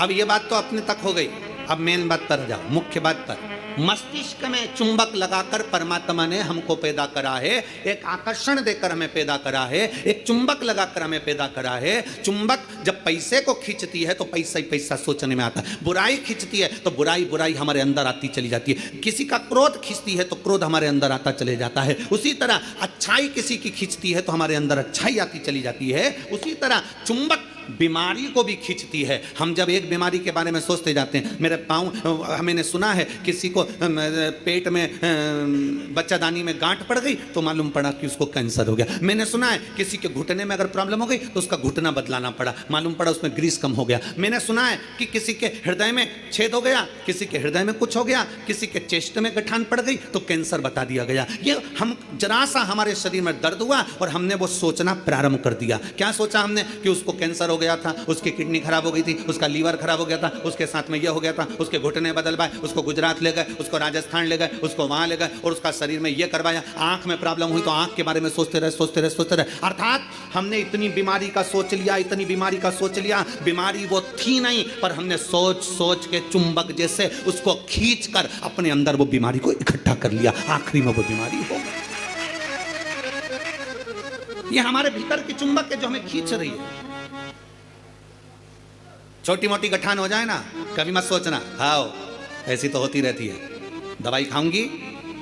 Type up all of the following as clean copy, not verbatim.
अब ये बात तो अपने तक हो गई, अब मेन बात पर जाओ, मुख्य बात पर। मस्तिष्क में चुंबक लगाकर परमात्मा ने हमको पैदा करा है, एक आकर्षण देकर हमें पैदा करा है, एक चुंबक लगाकर हमें पैदा करा है। चुंबक जब पैसे को खींचती है तो पैसा ही पैसा सोचने में आता है, बुराई खींचती है तो बुराई बुराई हमारे अंदर आती चली जाती है, किसी का क्रोध खींचती है तो क्रोध हमारे अंदर आता चले जाता है। उसी तरह अच्छाई किसी की खींचती है तो हमारे अंदर अच्छाई आती चली जाती है। उसी तरह चुंबक बीमारी को भी खींचती है। हम जब एक बीमारी के बारे में सोचते जाते हैं, मेरे पाँव, मैंने सुना है किसी को पेट में बच्चादानी में गांठ पड़ गई तो मालूम पड़ा कि उसको कैंसर हो गया। मैंने सुना है किसी के घुटने में अगर प्रॉब्लम हो गई तो उसका घुटना बदलाना पड़ा, मालूम पड़ा उसमें ग्रीस कम हो गया। मैंने सुना है कि किसी के हृदय में छेद हो गया, किसी के हृदय में कुछ हो गया, किसी के चेस्ट में गठान पड़ गई तो कैंसर बता दिया गया। ये हम जरा सा हमारे शरीर में दर्द हुआ और हमने वो सोचना प्रारंभ कर दिया। क्या सोचा हमने कि उसको कैंसर हो गया था, उसकी किडनी खराब हो गई थी, उसका लीवर खराब हो गया था, उसके साथ में यह हो गया था, उसके घुटने बदलवाए, उसको गुजरात ले गए, उसको राजस्थान ले गए, उसको वहां ले गए और उसका शरीर में यह करवाया। आंख में प्रॉब्लम हुई तो आंख के बारे में सोचते रहे सोचते रहे सोचते रहे। अर्थात हमने इतनी बीमारी का सोच लिया, इतनी बीमारी का सोच लिया, बीमारी वो थी नहीं, पर हमने सोच सोच के चुंबक जैसे उसको खींच कर अपने अंदर वो बीमारी को इकट्ठा कर लिया, आखिरी में वो बीमारी हो गई। ये हमारे भीतर की चुंबक है जो हमें खींच रही है। छोटी मोटी गठान हो जाए ना, कभी मत सोचना खाओ, ऐसी तो होती रहती है। दवाई खाऊंगी,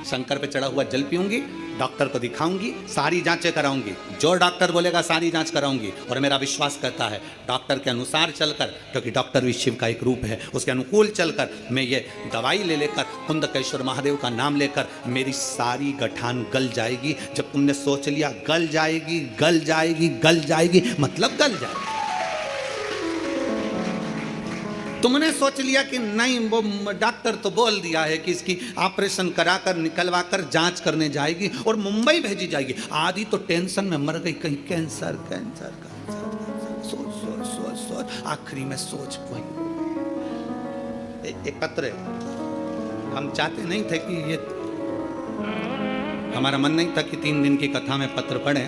शंकर पे चढ़ा हुआ जल पीऊंगी, डॉक्टर को दिखाऊंगी, सारी जांचें कराऊंगी, जो डॉक्टर बोलेगा सारी जांच कराऊंगी। और मेरा विश्वास करता है डॉक्टर के अनुसार चलकर, क्योंकि डॉक्टर भी शिव का एक रूप है, उसके अनुकूल चलकर मैं ये दवाई ले लेकर कुंदकेश्वर महादेव का नाम लेकर मेरी सारी गठान गल जाएगी। जब तुमने सोच लिया गल जाएगी गल जाएगी गल जाएगी, मतलब गल जाएगी। तुमने सोच लिया कि नहीं, वो डॉक्टर तो बोल दिया है कि इसकी ऑपरेशन कराकर निकलवाकर जांच करने जाएगी और मुंबई भेजी जाएगी। आधी तो टेंशन में मर गई, कहीं कैंसर कैंसर कैंसर, सोच सोच सोच सोच, आखिरी में सोच पाई। एक पत्र है, हम चाहते नहीं थे कि ये, हमारा मन नहीं था कि 3 दिन की कथा में पत्र पढ़े,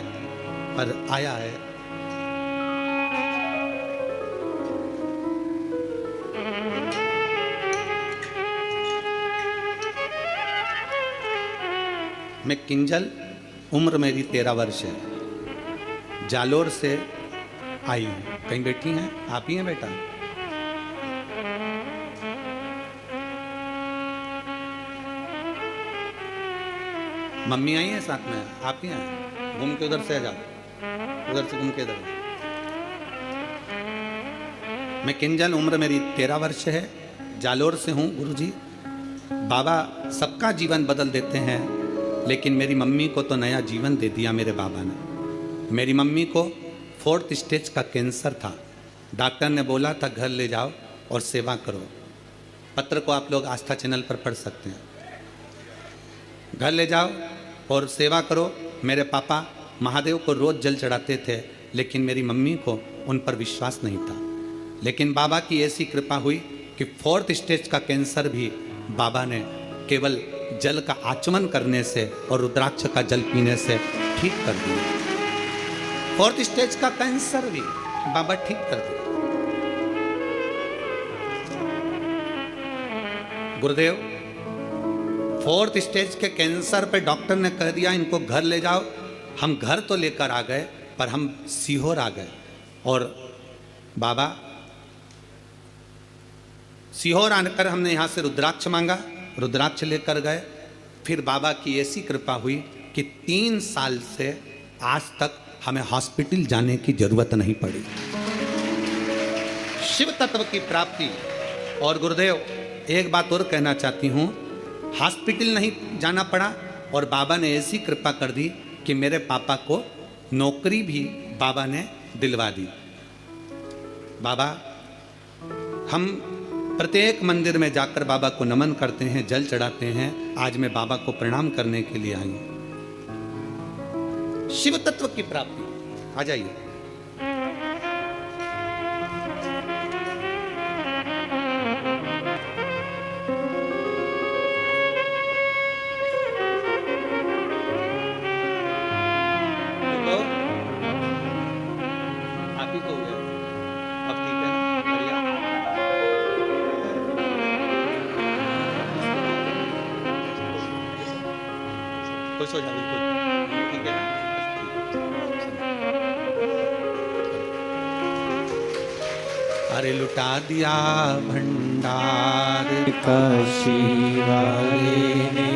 पर आया है। मैं किंजल, उम्र मेरी 13 वर्ष है, जालोर से आई हूँ। कहीं बैठी हैं आप ही हैं बेटा? मम्मी आई है साथ में, आप ही हैं? घूम के उधर से आ जाओ, उधर से घूम के इधर। मैं किंजल, उम्र मेरी 13 वर्ष है, जालोर से हूँ। गुरुजी, बाबा सबका जीवन बदल देते हैं, लेकिन मेरी मम्मी को तो नया जीवन दे दिया मेरे बाबा ने। मेरी मम्मी को 4th स्टेज का कैंसर था। डॉक्टर ने बोला था घर ले जाओ और सेवा करो। पत्र को आप लोग आस्था चैनल पर पढ़ सकते हैं। घर ले जाओ और सेवा करो। मेरे पापा महादेव को रोज़ जल चढ़ाते थे, लेकिन मेरी मम्मी को उन पर विश्वास नहीं था। लेकिन बाबा की ऐसी कृपा हुई कि 4th स्टेज का कैंसर भी बाबा ने केवल जल का आचमन करने से और रुद्राक्ष का जल पीने से ठीक कर दिया। 4th स्टेज का कैंसर भी बाबा ठीक कर दिया। गुरुदेव, 4th स्टेज के कैंसर पे डॉक्टर ने कह दिया इनको घर ले जाओ। हम घर तो लेकर आ गए, पर हम सीहोर आ गए और बाबा सीहोर आकर हमने यहाँ से रुद्राक्ष मांगा, रुद्राक्ष लेकर गए। फिर बाबा की ऐसी कृपा हुई कि 3 साल से आज तक हमें हॉस्पिटल जाने की जरूरत नहीं पड़ी। शिव तत्व की प्राप्ति। और गुरुदेव, एक बात और कहना चाहती हूँ, हॉस्पिटल नहीं जाना पड़ा और बाबा ने ऐसी कृपा कर दी कि मेरे पापा को नौकरी भी बाबा ने दिलवा दी। बाबा, हम प्रत्येक मंदिर में जाकर बाबा को नमन करते हैं, जल चढ़ाते हैं। आज मैं बाबा को प्रणाम करने के लिए आई हूं। शिव तत्व की प्राप्ति। आ जाइए। आप ही को हो गया, अब ठीक है ना? बढ़िया। खुश हो जाओ, बिल्कुल ठीक है। अरे लुटा दिया भंडार काशी वाले ने,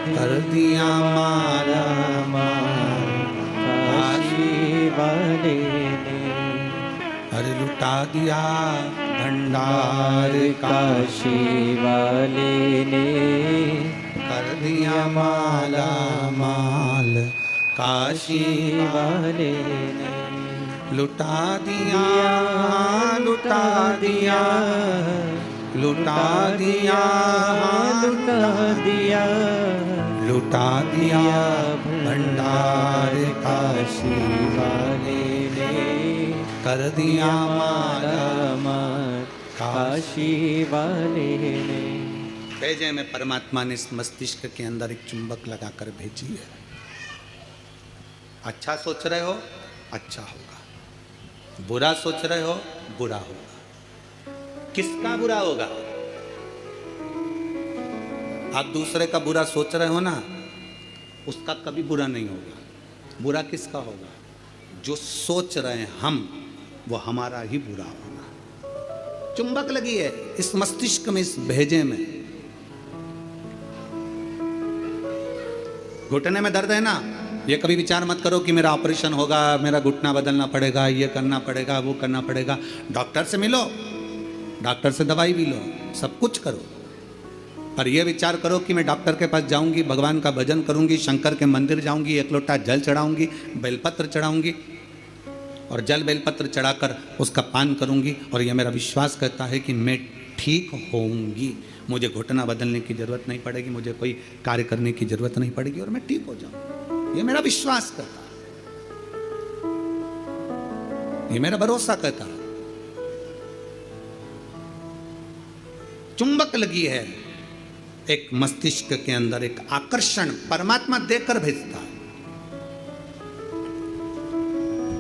कर दिया मारा मार काशी वाले ने, अरे लुटा दिया भंडार काशी वाले ने, कर दिया माला माल काशी वाले ने, लुटा दिया लुटा दिया लुटा दिया लुटा दिया लुटा दिया भंडार काशी वाले ने, कर दिया मारा मार काशी वाले ने। भेजे में परमात्मा ने इस मस्तिष्क के अंदर एक चुंबक लगाकर भेजी है। अच्छा सोच रहे हो, अच्छा होगा। बुरा सोच रहे हो, बुरा होगा। किसका बुरा होगा? आप दूसरे का बुरा सोच रहे हो ना, उसका कभी बुरा नहीं होगा। बुरा किसका होगा? जो सोच रहे हैं हम, वो हमारा ही बुरा होगा। चुंबक लगी है इस मस्तिष्क में, इस भेजे में। घुटने में दर्द है ना, ये कभी विचार मत करो कि मेरा ऑपरेशन होगा, मेरा घुटना बदलना पड़ेगा, ये करना पड़ेगा, वो करना पड़ेगा। डॉक्टर से मिलो, डॉक्टर से दवाई भी लो, सब कुछ करो, पर यह विचार करो कि मैं डॉक्टर के पास जाऊंगी, भगवान का भजन करूंगी, शंकर के मंदिर जाऊंगी, एक लोटा जल चढ़ाऊंगी, बेलपत्र चढ़ाऊंगी और जल बेलपत्र चढ़ाकर उसका पान करूंगी और यह मेरा विश्वास कहता है कि मैं ठीक होऊंगी, मुझे घुटना बदलने की जरूरत नहीं पड़ेगी, मुझे कोई कार्य करने की जरूरत नहीं पड़ेगी और मैं ठीक हो जाऊंगी। ये मेरा विश्वास कहता है, ये मेरा भरोसा कहता है। चुंबक लगी है एक मस्तिष्क के अंदर, एक आकर्षण परमात्मा देकर भेजता है।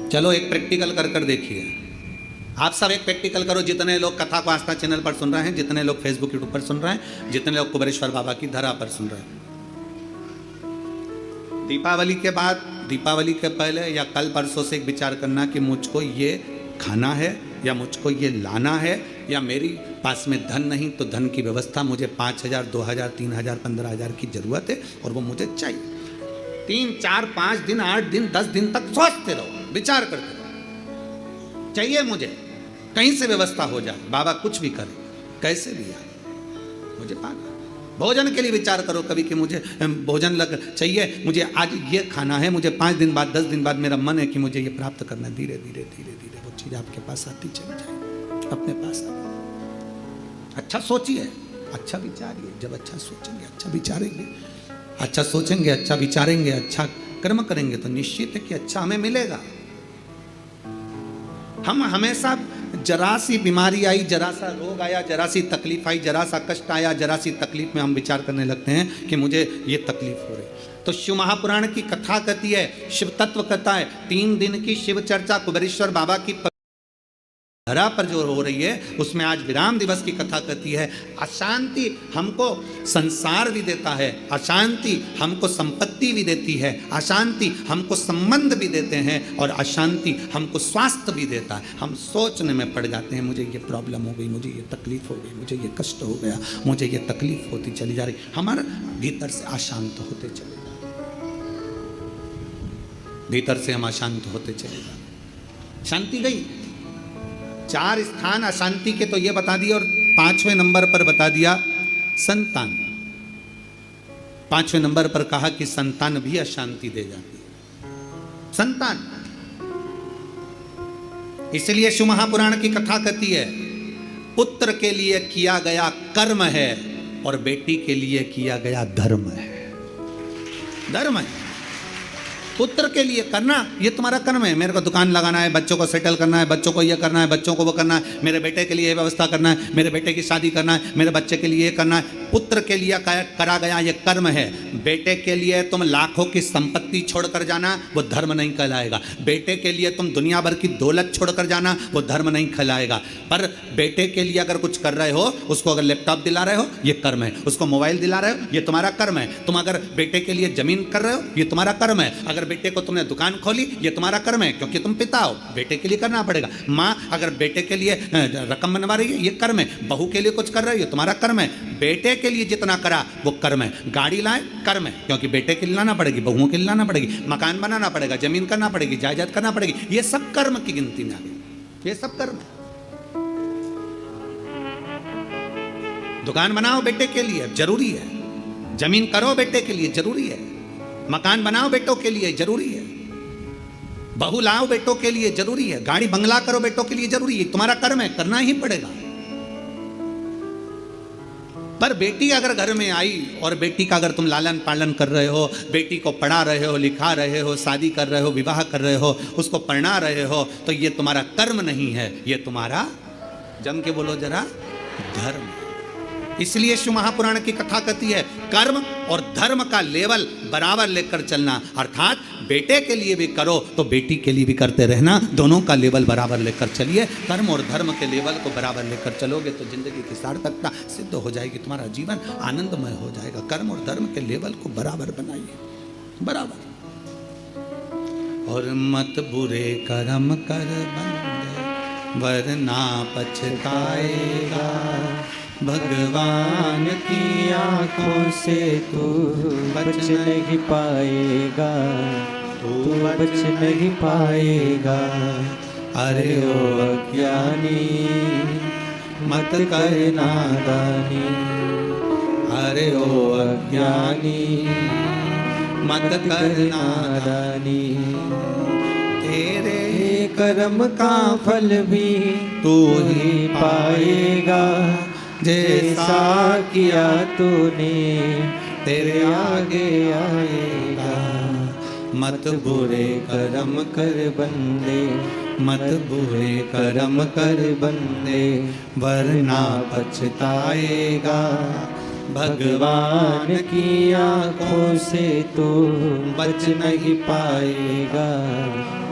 चलो एक प्रैक्टिकल कर देखिए। आप सब एक प्रैक्टिकल करो, जितने लोग कथा को आस्था चैनल पर सुन रहे हैं, जितने लोग फेसबुक यूट्यूब पर सुन रहे हैं, जितने लोग कुबेरेश्वर बाबा की धरा पर सुन रहे हैं। दीपावली के बाद, दीपावली के पहले या कल परसों से एक विचार करना कि मुझको ये खाना है या मुझको ये लाना है, या मेरी पास में धन नहीं तो धन की व्यवस्था, मुझे 5,000 2,000 3,000 15,000 की जरूरत है और वो मुझे चाहिए। 3 4 5 दिन 8 दिन 10 दिन तक सोचते रहो, विचार करते रहो, चाहिए मुझे, कहीं से व्यवस्था हो जाए, बाबा कुछ भी करे, कैसे भी आए, मुझे पाना। भोजन के लिए विचार करो कभी कि मुझे भोजन लग चाहिए, मुझे आज ये खाना है, मुझे 5 दिन बाद 10 दिन बाद मेरा मन है कि मुझे ये प्राप्त करना है। धीरे धीरे धीरे धीरे वो चीज़ आपके पास आती चली जाए, अपने पास आ। अच्छा सोचिए, अच्छा विचारिए। जब अच्छा सोचेंगे, अच्छा विचारेंगे, अच्छा सोचेंगे, अच्छा विचारेंगे, अच्छा कर्म करेंगे तो निश्चित है कि अच्छा हमें मिलेगा। हम हमेशा जरा सी बीमारी आई, जरा सा रोग आया, जरा सी तकलीफ आई, जरा सा कष्ट आया, जरा सी तकलीफ में हम विचार करने लगते हैं कि मुझे ये तकलीफ हो रही। तो शिव महापुराण की कथा कहती है, शिव तत्व कहता है, 3 दिन की शिव चर्चा कुबेरेश्वर बाबा की धरा पर जो हो रही है, उसमें आज विराम दिवस की कथा कहती है, अशांति हमको संसार भी देता है, अशांति हमको संपत्ति भी देती है, अशांति हमको संबंध भी देते हैं और अशांति हमको स्वास्थ्य भी देता है। हम सोचने में पड़ जाते हैं, मुझे ये प्रॉब्लम हो गई, मुझे ये तकलीफ हो गई, मुझे ये कष्ट हो गया, मुझे ये तकलीफ होती चली जा रही, हमारे भीतर से अशांत होते चले जा रहे, भीतर से हम अशांत होते चले जा रहे। शांति गई। 4 स्थान अशांति के तो ये बता दिया और 5वें नंबर पर बता दिया संतान। 5वें नंबर पर कहा कि संतान भी अशांति दे जाती है। संतान, इसलिए शिव महापुराण की कथा कहती है, पुत्र के लिए किया गया कर्म है और बेटी के लिए किया गया धर्म है। धर्म है। पुत्र के लिए करना ये तुम्हारा कर्म है। मेरे को दुकान लगाना है, बच्चों को सेटल करना है, बच्चों को ये करना है, बच्चों को वो करना है, मेरे बेटे के लिए ये व्यवस्था करना है, मेरे बेटे की शादी करना है, मेरे बच्चे के लिए ये करना है। पुत्र के लिए करा गया ये कर्म है। बेटे के लिए तुम लाखों की संपत्ति छोड़कर जाना, वो धर्म नहीं कहलाएगा। बेटे के लिए तुम दुनिया भर की दौलत छोड़कर जाना, वो धर्म नहीं कहलाएगा। पर बेटे के लिए अगर कुछ कर रहे हो, उसको अगर लैपटॉप दिला रहे हो, ये कर्म है। उसको मोबाइल दिला रहे हो, ये तुम्हारा कर्म है। तुम अगर बेटे के लिए जमीन कर रहे हो, ये तुम्हारा कर्म है। अगर बेटे को तुमने दुकान खोली, ये तुम्हारा कर्म है, क्योंकि तुम पिता हो, बेटे के लिए करना पड़ेगा। माँ अगर बेटे के लिए रकम बनवा रही है, ये कर्म है। बहू के लिए कुछ कर रहे हो, ये तुम्हारा कर्म है। बेटे के लिए जितना करा वो कर्म है। गाड़ी लाए, कर्म है, क्योंकि बेटे के लिए लाना पड़ेगी, बहुओं के लिए लाना पड़ेगी, मकान बनाना पड़ेगा, जमीन करना पड़ेगी, जायदाद करना पड़ेगी। ये सब कर्म की गिनती में आ गए, ये सब कर्म है। दुकान बनाओ बेटे के लिए, जरूरी है। जमीन करो बेटे के लिए, जरूरी है। मकान बनाओ बेटों के लिए, जरूरी है। बहू लाओ बेटों के लिए, जरूरी है। गाड़ी बंगला करो बेटों के लिए, जरूरी है। तुम्हारा कर्म है, करना ही पड़ेगा। पर बेटी अगर घर में आई और बेटी का अगर तुम लालन पालन कर रहे हो, बेटी को पढ़ा रहे हो, लिखा रहे हो, शादी कर रहे हो, विवाह कर रहे हो, उसको पढ़ना रहे हो, तो ये तुम्हारा कर्म नहीं है, ये तुम्हारा, जम के बोलो जरा, धर्म। इसलिए शिव महापुराण की कथा कहती है कर्म और धर्म का लेवल बराबर लेकर चलना। अर्थात बेटे के लिए भी करो तो बेटी के लिए भी करते रहना, दोनों का लेवल बराबर लेकर चलिए। कर्म और धर्म के लेवल को बराबर लेकर चलोगे तो जिंदगी की सार्थकता सिद्ध हो जाएगी, तुम्हारा जीवन आनंदमय हो जाएगा। कर्म और धर्म के लेवल को बराबर बनाइए, बराबर। और मत बुरे कर्म कर बंदे, वरना पछताएगा। भगवान की आंखों से तू बच नहीं पाएगा, तू बच नहीं पाएगा। अरे ओ अज्ञानी मत कर नादानी, अरे ओ अज्ञानी मत कर नादानी। तेरे कर्म का फल भी तू ही पाएगा, जैसा किया तूने तेरे आगे आएगा। मत बुरे कर्म कर बंदे, मत बुरे कर्म कर बंदे, वरना पछताएगा। भगवान की आंखों से तू बच नहीं पाएगा,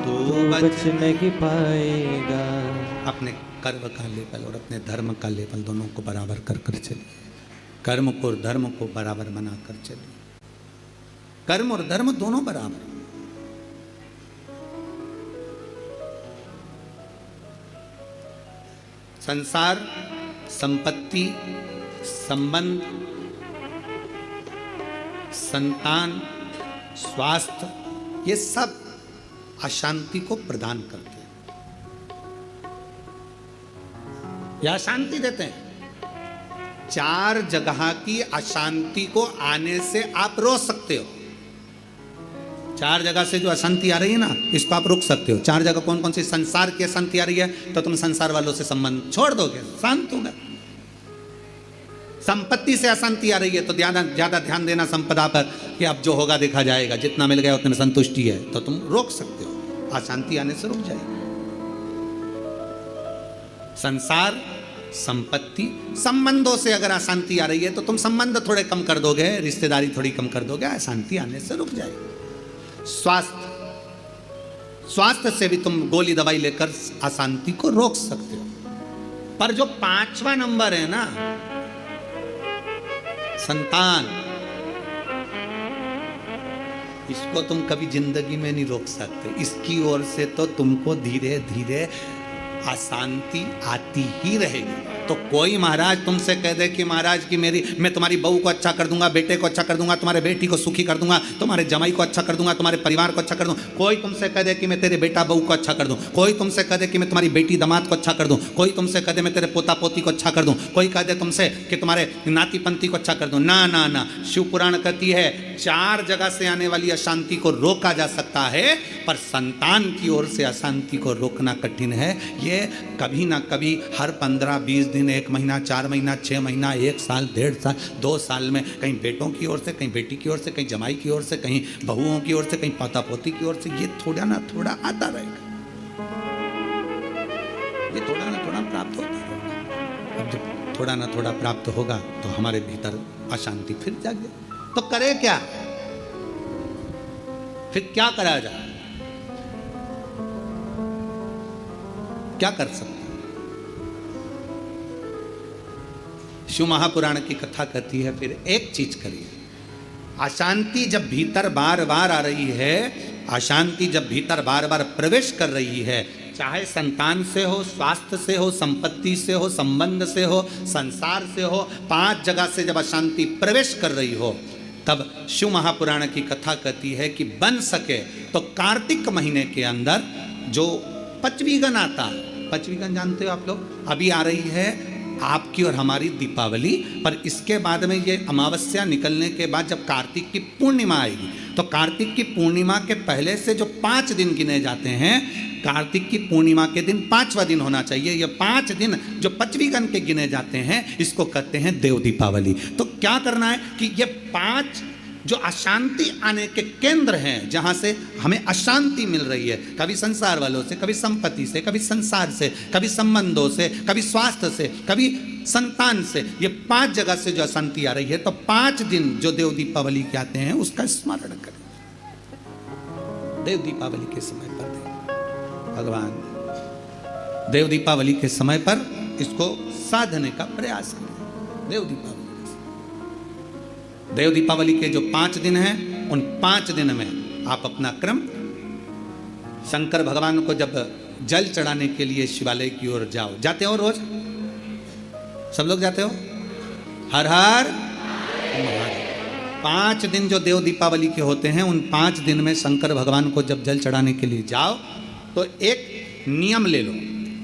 तू बच नहीं पाएगा। अपने कर्म का लेवल और अपने धर्म का लेवल दोनों को बराबर कर कर चलिए। कर्म को और धर्म को बराबर बना कर चलिए। कर्म और धर्म दोनों बराबर। संसार, संपत्ति, संबंध, संतान, स्वास्थ्य, ये सब अशांति को प्रदान करते हैं या शांति देते हैं। 4 जगह की अशांति को आने से आप रोक सकते हो। 4 जगह से जो अशांति आ रही है ना, इसको आप रोक सकते हो। 4 जगह कौन कौन सी? संसार की अशांति आ रही है तो तुम संसार वालों से संबंध छोड़ दोगे, शांत होगा। संपत्ति से अशांति आ रही है तो ज्यादा ध्यान देना संपदा पर कि अब जो होगा देखा जाएगा, जितना मिल गया उतने संतुष्टि है, तो तुम रोक सकते हो, अशांति आने से रुक जाएगी। संसार, संपत्ति, संबंधों से अगर अशांति आ रही है तो तुम संबंध थोड़े कम कर दोगे, रिश्तेदारी थोड़ी कम कर दोगे, अशांति आने से रुक जाएगी। स्वास्थ्य, स्वास्थ्य से भी तुम गोली दवाई लेकर अशांति को रोक सकते हो। पर जो 5वां नंबर है ना, संतान, इसको तुम कभी जिंदगी में नहीं रोक सकते। इसकी ओर से तो तुमको धीरे धीरे अशांति आती ही रहेगी। तो कोई महाराज तुमसे कह दे कि महाराज की मैं तुम्हारी बहू को अच्छा कर दूंगा, बेटे को अच्छा कर दूंगा, तुम्हारे बेटी को सुखी कर दूंगा, तुम्हारे जमाई को अच्छा कर दूंगा, तुम्हारे परिवार को अच्छा कर दूंगा। कोई तुमसे कह दे कि मैं तेरे बेटा बहू को अच्छा कर दूं, कोई तुमसे कह दे कि मैं तुम्हारी बेटी दामाद को अच्छा कर दूं, कोई तुमसे कह दे मैं तेरे पोता पोती को अच्छा कर दूं, कोई कह दे तुमसे कि तुम्हारे नाती पंथी को अच्छा कर दूं। ना ना ना, शिव पुराण कहती है 4 जगह से आने वाली अशांति को रोका जा सकता है, पर संतान की ओर से अशांति को रोकना कठिन है। ये लिए कभी ना कभी हर 15-20 दिन, 1 महीना, 4 महीना, 6 महीना, 1 साल, 1.5 साल, 2 साल में कहीं बेटों की ओर से, कहीं बेटी की ओर से, कहीं जमाई की ओर से, कहीं बहुओं की ओर से, कहीं पोता पोती की ओर से, ये थोड़ा ना थोड़ा आता रहेगा, ये थोड़ा ना थोड़ा प्राप्त होता रहेगा। अब जब थोड़ा ना थोड़ा प्राप्त होगा तो हमारे भीतर अशांति फिर जागे। तो करे क्या, फिर क्या करा जाए, क्या कर सकते हैं? शिव महापुराण की कथा कहती है फिर एक चीज करिए। अशांति जब भीतर बार बार आ रही है, अशांति जब भीतर बार बार प्रवेश कर रही है, चाहे संतान से हो, स्वास्थ्य से हो, संपत्ति से हो, संबंध से हो, संसार से हो, 5 जगह से जब अशांति प्रवेश कर रही हो, तब शिव महापुराण की कथा कहती है कि बन सके तो कार्तिक महीने के अंदर जो पचवीगन आता है, पचवीगन जानते हो आप लोग, अभी आ रही है आपकी और हमारी दीपावली, पर इसके बाद में ये अमावस्या निकलने के बाद जब कार्तिक की पूर्णिमा आएगी, तो कार्तिक की पूर्णिमा के पहले से जो 5 दिन गिने जाते हैं, कार्तिक की पूर्णिमा के दिन 5वां दिन होना चाहिए। ये 5 दिन जो पचवीगन के गिने जाते हैं, इसको कहते हैं देव दीपावली। तो क्या करना है कि ये 5 जो अशांति आने के केंद्र हैं, जहाँ से हमें अशांति मिल रही है, कभी संसार वालों से, कभी संपत्ति से, कभी संसार से, कभी संबंधों से, कभी स्वास्थ्य से, कभी संतान से, ये 5 जगह से जो अशांति आ रही है, तो 5 दिन जो देव दीपावली के आते हैं उसका स्मरण करें। देव दीपावली के समय पर भगवान देव दीपावली के समय पर इसको साधने का प्रयास करें। देव दीपावली के जो 5 दिन हैं, उन 5 दिन में आप अपना क्रम, शंकर भगवान को जब जल चढ़ाने के लिए शिवालय की ओर जाओ, जाते हो रोज, सब लोग जाते हो, हर हर महादेव। 5 दिन जो देव दीपावली के होते हैं, उन 5 दिन में शंकर भगवान को जब जल चढ़ाने के लिए जाओ, तो एक नियम ले लो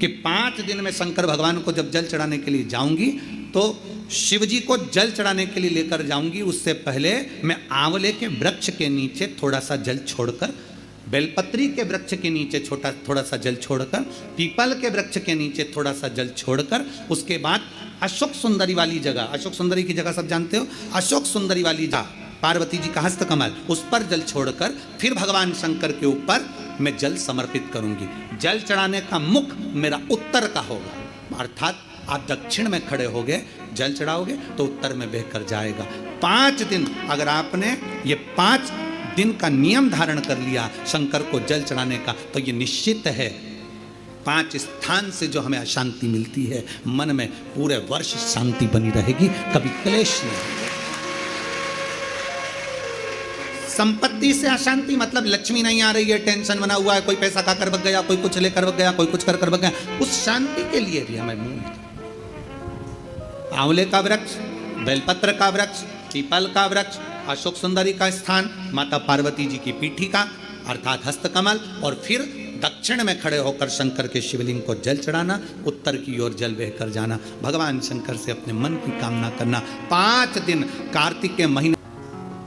कि 5 दिन में शंकर भगवान को जब जल चढ़ाने के लिए जाऊंगी, तो शिव जी को जल चढ़ाने के लिए लेकर जाऊंगी, उससे पहले मैं आंवले के वृक्ष के नीचे थोड़ा सा जल छोड़कर, बेलपत्री के वृक्ष के नीचे थोड़ा सा जल छोड़कर, पीपल के वृक्ष के नीचे थोड़ा सा जल छोड़कर, उसके बाद अशोक सुंदरी वाली जगह, अशोक सुंदरी की जगह सब जानते हो, अशोक सुंदरी वाली जगह, पार्वती जी का हस्तकमल, उस पर जल छोड़कर फिर भगवान शंकर के ऊपर मैं जल समर्पित करूंगी। जल चढ़ाने का मुख मेरा उत्तर का होगा, अर्थात आप दक्षिण में खड़े होगे, जल चढ़ाओगे तो उत्तर में बहकर जाएगा। 5 दिन अगर आपने ये 5 दिन का नियम धारण कर लिया शंकर को जल चढ़ाने का, तो ये निश्चित है 5 स्थान से जो हमें अशांति मिलती है, मन में पूरे वर्ष शांति बनी रहेगी, कभी क्लेश नहीं। संपत्ति से अशांति मतलब लक्ष्मी नहीं आ रही है, टेंशन बना हुआ है, कोई पैसा खाकर बग गया, कोई कुछ लेकर बग गया, कोई कुछ कर बग गया, उस शांति के लिए भी हमें आंवले का वृक्ष, बेलपत्र का वृक्ष, पीपल का वृक्ष, अशोक सुंदरी का स्थान, माता पार्वती जी की पीठी का अर्थात हस्तकमल, और फिर दक्षिण में खड़े होकर शंकर के शिवलिंग को जल चढ़ाना, उत्तर की ओर जल बहकर जाना, भगवान शंकर से अपने मन की कामना करना। 5 दिन कार्तिक के महीने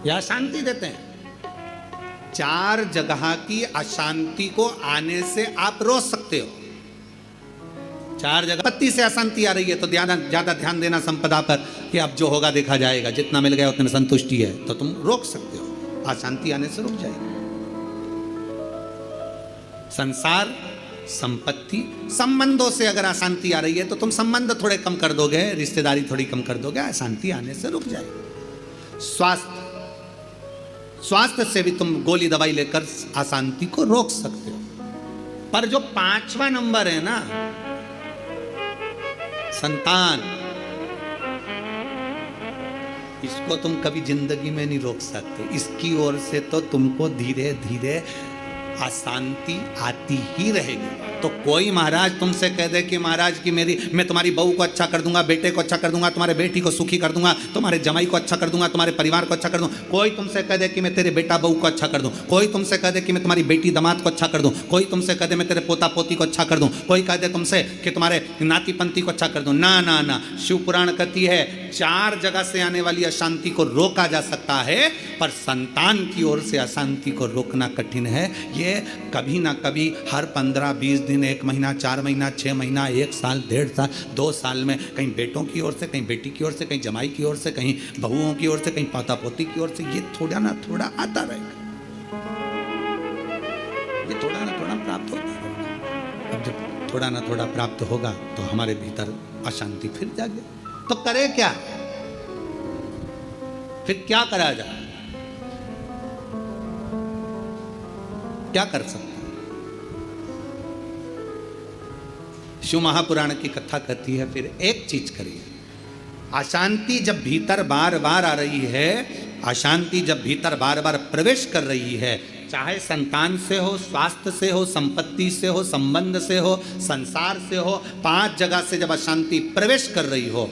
यह शांति देते हैं। 4 जगह की अशांति को आने से आप रोक सकते हो। 4 जगह पत्ती से अशांति आ रही है तो ज्यादा ध्यान देना संपदा पर कि अब जो होगा देखा जाएगा, जितना मिल गया उतने संतुष्टि है, तो तुम रोक सकते हो, अशांति आने से रुक जाएगी। संसार, संपत्ति, संबंधों से अगर अशांति आ रही है तो तुम संबंध थोड़े कम कर दोगे, रिश्तेदारी थोड़ी कम कर दोगे, अशांति आने से रुक जाएगी। स्वास्थ्य से भी तुम गोली दवाई लेकर अशांति को रोक सकते हो। पर जो 5वां नंबर है ना, संतान, इसको तुम कभी जिंदगी में नहीं रोक सकते। इसकी ओर से तो तुमको धीरे धीरे अशांति आती ही रहेगी। तो कोई महाराज तुमसे कह दे कि महाराज की मैं तुम्हारी बहू को अच्छा कर दूंगा, बेटे को अच्छा कर दूंगा, तुम्हारे बेटी को सुखी कर दूंगा, तुम्हारे जमाई को अच्छा कर दूंगा, तुम्हारे परिवार को अच्छा कर दूंगा। कोई तुमसे कह दे कि मैं तेरे बेटा बहू को अच्छा कर दूं, कोई तुमसे कह दे कि मैं तुम्हारी बेटी दामाद को अच्छा कर दूं, कोई तुमसे कह दे मैं तेरे पोता पोती को अच्छा कर दूं, कोई कह दे तुमसे कि तुम्हारे नाती पंती को अच्छा कर दूं। ना ना ना, शिव पुराण कहती है 4 जगह से आने वाली अशांति को रोका जा सकता है, पर संतान की ओर से अशांति को रोकना कठिन है। ये कभी ना कभी हर 15-20 दिन, 1 महीना, 4 महीना, 6 महीना, 1 साल, 1.5 साल, 2 साल में कहीं बेटों की ओर से, कहीं बेटी की ओर से, कहीं जमाई की ओर से, कहीं बहुओं की ओर से, कहीं पोता पोती की ओर से, ये थोड़ा ना थोड़ा आता रहेगा, ये थोड़ा ना थोड़ा प्राप्त होता रहेगा। अब जब थोड़ा ना थोड़ा प्राप्त होगा तो हमारे भीतर अशांति फिर जागे, तो करे क्या, फिर क्या करा जाए, क्या कर सकते हैं? शिव महापुराण की कथा कहती है फिर एक चीज करिए, अशांति जब भीतर बार बार आ रही है, अशांति जब भीतर बार बार प्रवेश कर रही है, चाहे संतान से हो, स्वास्थ्य से हो, संपत्ति से हो, संबंध से हो, संसार से हो, 5 जगह से जब अशांति प्रवेश कर रही हो,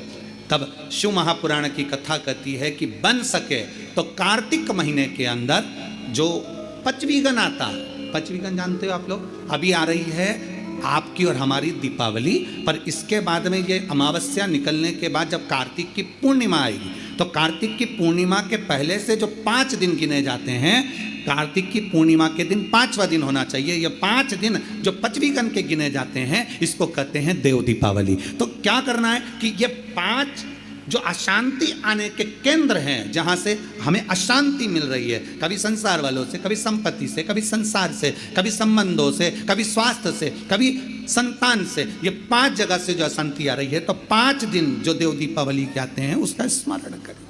तब शिव महापुराण की कथा कहती है कि बन सके तो कार्तिक महीने के अंदर जो पचवीगन आता है, पचवीगन जानते हो आप लोग, अभी आ रही है आपकी और हमारी दीपावली, पर इसके बाद में ये अमावस्या निकलने के बाद जब कार्तिक की पूर्णिमा आएगी, तो कार्तिक की पूर्णिमा के पहले से जो 5 दिन गिने जाते हैं, कार्तिक की पूर्णिमा के दिन 5वां दिन होना चाहिए, ये 5 दिन जो पचवीगन के गिने जाते हैं, इसको कहते हैं देव दीपावली। तो क्या करना है कि ये 5 जो अशांति आने के केंद्र हैं, जहां से हमें अशांति मिल रही है, कभी संसार वालों से, कभी संपत्ति से, कभी संसार से, कभी संबंधों से, कभी स्वास्थ्य से, कभी संतान से, ये 5 जगह से जो अशांति आ रही है, तो 5 दिन जो देव दीपावली के आते हैं उसका स्मरण करें।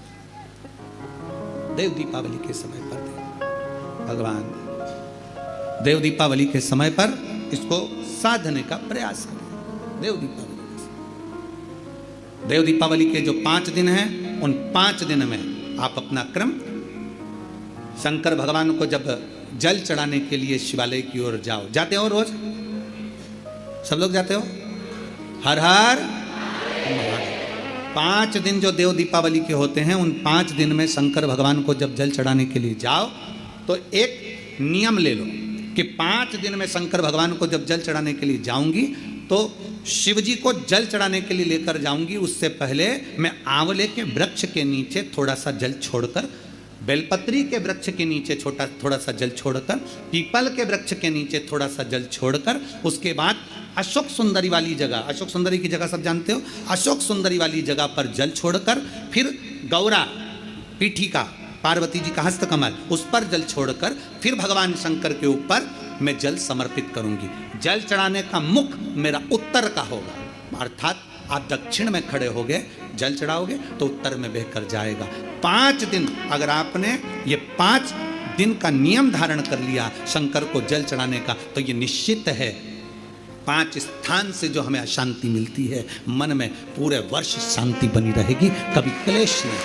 देव दीपावली के समय पर भगवान देव दीपावली के समय पर इसको साधने का प्रयास करें। देव दीपावली के जो 5 दिन हैं, उन 5 दिन में आप अपना क्रम, शंकर भगवान को जब जल चढ़ाने के लिए शिवालय की ओर जाओ, जाते हो रोज, सब लोग जाते हो, हर हर महादेव। 5 दिन जो देव दीपावली के होते हैं, उन 5 दिन में शंकर भगवान को जब जल चढ़ाने के लिए जाओ, तो एक नियम ले लो कि 5 दिन में शंकर भगवान को जब जल चढ़ाने के लिए जाऊंगी, तो शिव जी को जल चढ़ाने के लिए लेकर जाऊंगी, उससे पहले मैं आंवले के वृक्ष के नीचे थोड़ा सा जल छोड़कर, बेलपत्री के वृक्ष के नीचे थोड़ा सा जल छोड़कर, पीपल के वृक्ष के नीचे थोड़ा सा जल छोड़कर, उसके बाद अशोक सुंदरी वाली जगह, अशोक सुंदरी की जगह सब जानते हो, अशोक सुंदरी वाली जगह पर जल छोड़कर, फिर गौरा पीठिका, पार्वती जी का हस्तकमल, उस पर जल छोड़कर, फिर भगवान शंकर के ऊपर मैं जल समर्पित करूंगी। जल चढ़ाने का मुख मेरा उत्तर का होगा, अर्थात आप दक्षिण में खड़े होगे, जल चढ़ाओगे तो उत्तर में बहकर जाएगा। 5 दिन अगर आपने ये 5 दिन का नियम धारण कर लिया शंकर को जल चढ़ाने का, तो ये निश्चित है 5 स्थान से जो हमें अशांति मिलती है, मन में पूरे वर्ष शांति बनी रहेगी, कभी क्लेश नहीं।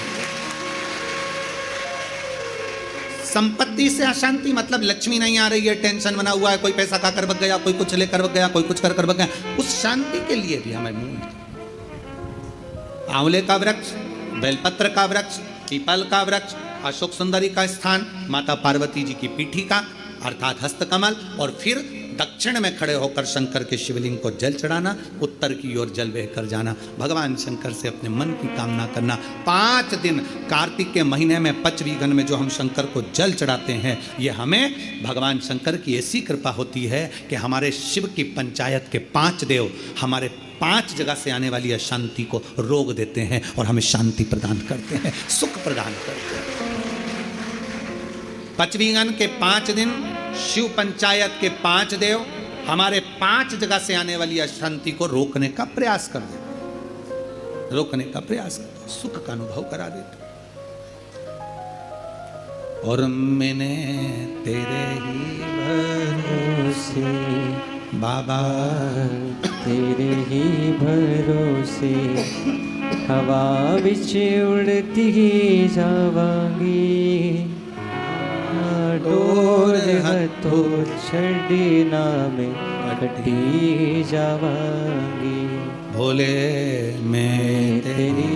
संपत्ति से अशांति मतलब लक्ष्मी नहीं आ रही है, टेंशन बना हुआ है, कोई पैसा खा कर बग गया, कोई कुछ लेकर बग गया, कोई कुछ कर बग गया, उस शांति के लिए भी हमें मूल आंवले का वृक्ष, बेलपत्र का वृक्ष, पीपल का वृक्ष, अशोक सुंदरी का स्थान, माता पार्वती जी की पीठिका अर्थात हस्तकमल, और फिर दक्षिण में खड़े होकर शंकर के शिवलिंग को जल चढ़ाना, उत्तर की ओर जल बहकर जाना, भगवान शंकर से अपने मन की कामना करना। 5 दिन कार्तिक के महीने में पचवीगन में जो हम शंकर को जल चढ़ाते हैं, ये हमें भगवान शंकर की ऐसी कृपा होती है कि हमारे शिव की पंचायत के 5 देव हमारे 5 जगह से आने वाली अशांति को रोक देते हैं और हमें शांति प्रदान करते हैं, सुख प्रदान करते हैं। पचवीगन के 5 दिन शिव पंचायत के 5 देव हमारे 5 जगह से आने वाली अशांति को रोकने का प्रयास कर देते, रोकने का प्रयास करते, सुख का अनुभव करा देते। और मैंने तेरे ही भरोसे बाबा, तेरे ही भरोसे हवा विच उड़ती जावांगी, डोर हथों छड़ी ना में कटी जावांगी। भोले मैं तेरी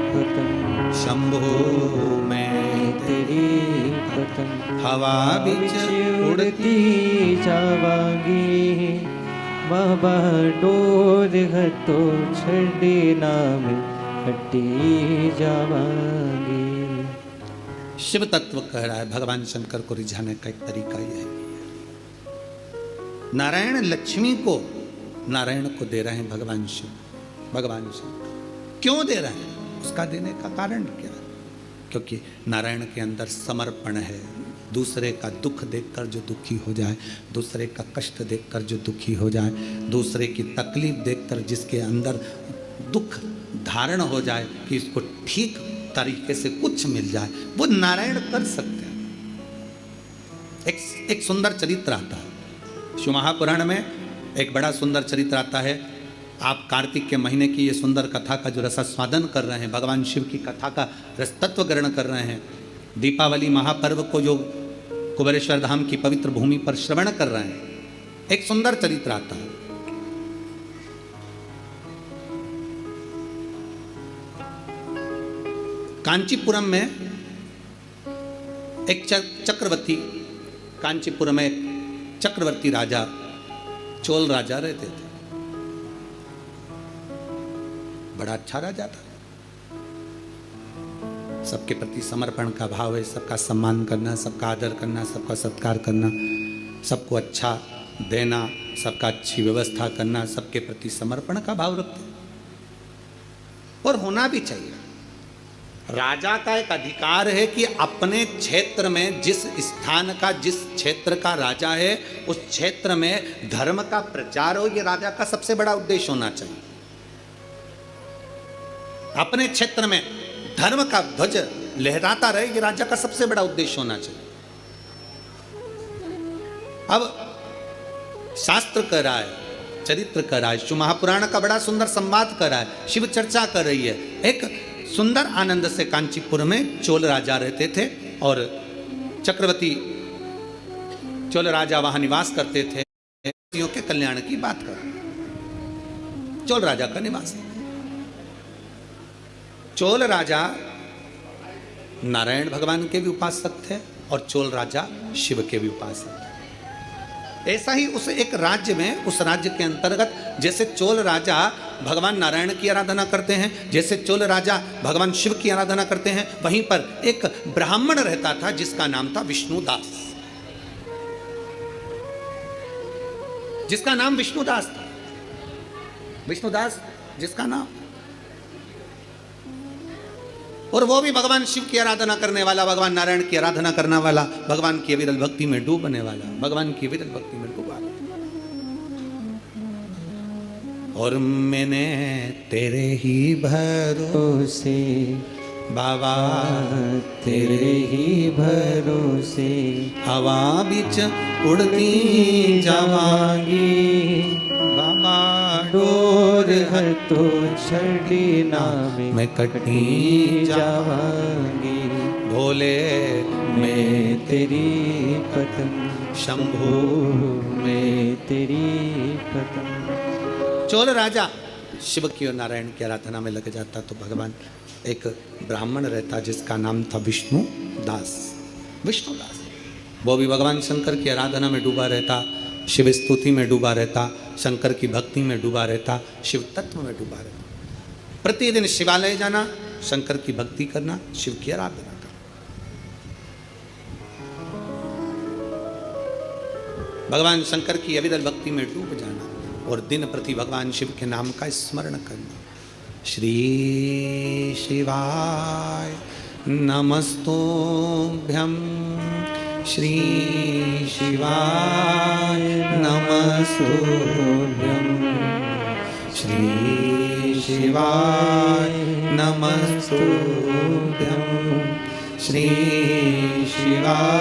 पतंग, शंभो मैं तेरी पतंग हवा बिच उड़ती जावांगी, बाबा डोर हथों छड़ी ना में कटी जावांगी। शिव तत्व कह रहा है, भगवान शंकर को रिझाने का एक तरीका यह है। नारायण लक्ष्मी को नारायण को दे रहे हैं भगवान शिव। भगवान शिव क्यों दे रहे हैं, उसका देने का कारण क्या है? क्योंकि नारायण के अंदर समर्पण है। दूसरे का दुख देखकर जो दुखी हो जाए, दूसरे का कष्ट देखकर जो दुखी हो जाए, दूसरे की तकलीफ देखकर जिसके अंदर दुख धारण हो जाए कि इसको ठीक तरीके से कुछ मिल जाए, वो नारायण कर सकते हैं। एक सुंदर चरित्र आता है शिव महापुराण में, एक बड़ा सुंदर चरित्र आता है। आप कार्तिक के महीने की ये सुंदर कथा का जो रसास्वादन कर रहे हैं, भगवान शिव की कथा का रसतत्व ग्रहण कर रहे हैं, दीपावली महापर्व को जो कुबेरेश्वर धाम की पवित्र भूमि पर श्रवण कर रहे हैं, एक सुंदर चरित्र आता है। कांचीपुरम में एक चक्रवर्ती, कांचीपुरम में एक चक्रवर्ती राजा, चोल राजा रहते थे। बड़ा अच्छा राजा था, सबके प्रति समर्पण का भाव है, सबका सम्मान करना, सबका आदर करना, सबका सत्कार करना, सबको अच्छा देना, सबका अच्छी व्यवस्था करना, सबके प्रति समर्पण का भाव रखते और होना भी चाहिए। राजा का एक अधिकार है कि अपने क्षेत्र में जिस स्थान का, जिस क्षेत्र का राजा है, उस क्षेत्र में धर्म का प्रचार हो, ये राजा का सबसे बड़ा उद्देश्य होना चाहिए। अपने क्षेत्र में धर्म का ध्वज लहराता रहे, ये राजा का सबसे बड़ा उद्देश्य होना चाहिए। अब शास्त्र कर रहा है, चरित्र कर रहा है, शिव महापुराण का बड़ा सुंदर संवाद कर रहा है, शिव चर्चा कर रही है। एक सुंदर आनंद से कांचीपुर में चोल राजा रहते थे और चक्रवर्ती चोल राजा वहां निवास करते थे। के कल्याण की बात कर, चोल राजा का निवास। चोल राजा नारायण भगवान के भी उपासक थे और चोल राजा शिव के भी उपासक थे। ऐसा ही उस एक राज्य में, उस राज्य के अंतर्गत जैसे चोल राजा भगवान नारायण की आराधना करते हैं, जैसे चोल राजा भगवान शिव की आराधना करते हैं, वहीं पर एक ब्राह्मण रहता था जिसका नाम था विष्णुदास, जिसका नाम विष्णुदास था। विष्णुदास जिसका नाम, और वो भी भगवान शिव की आराधना करने वाला, भगवान नारायण की आराधना करने वाला, भगवान की अविरल भक्ति में डूबने वाला, भगवान की अविरल भक्ति में डूबा। और मैंने तेरे ही भरोसे बाबा, तेरे ही भरोसे हवा बिच उड़ती जावांगी बाबा, डोर हर तो छड़ी नामे मैं कटी जावांगी। भोले मैं तेरी पतंग शंभु, मैं तेरी पतंग। चोल राजा शिव की और नारायण की आराधना में लग जाता तो भगवान, एक ब्राह्मण रहता जिसका नाम था विष्णुदास, विष्णुदास, वो भी भगवान शंकर की आराधना में डूबा रहता, शिव स्तुति में डूबा रहता, शंकर की भक्ति में डूबा रहता, शिव तत्व में डूबा रहता। प्रतिदिन शिवालय जाना, शंकर की भक्ति करना, शिव की आराधना करना। भगवान शंकर की अविरल भक्ति में डूब जाना और दिन प्रति भगवान शिव के नाम का स्मरण करना। श्री शिवाय नमस्तुभ्यं, श्री शिवाय नमस्तुभ्यं, श्री शिवाय नमस्तुभ्यं, श्री शिवाय।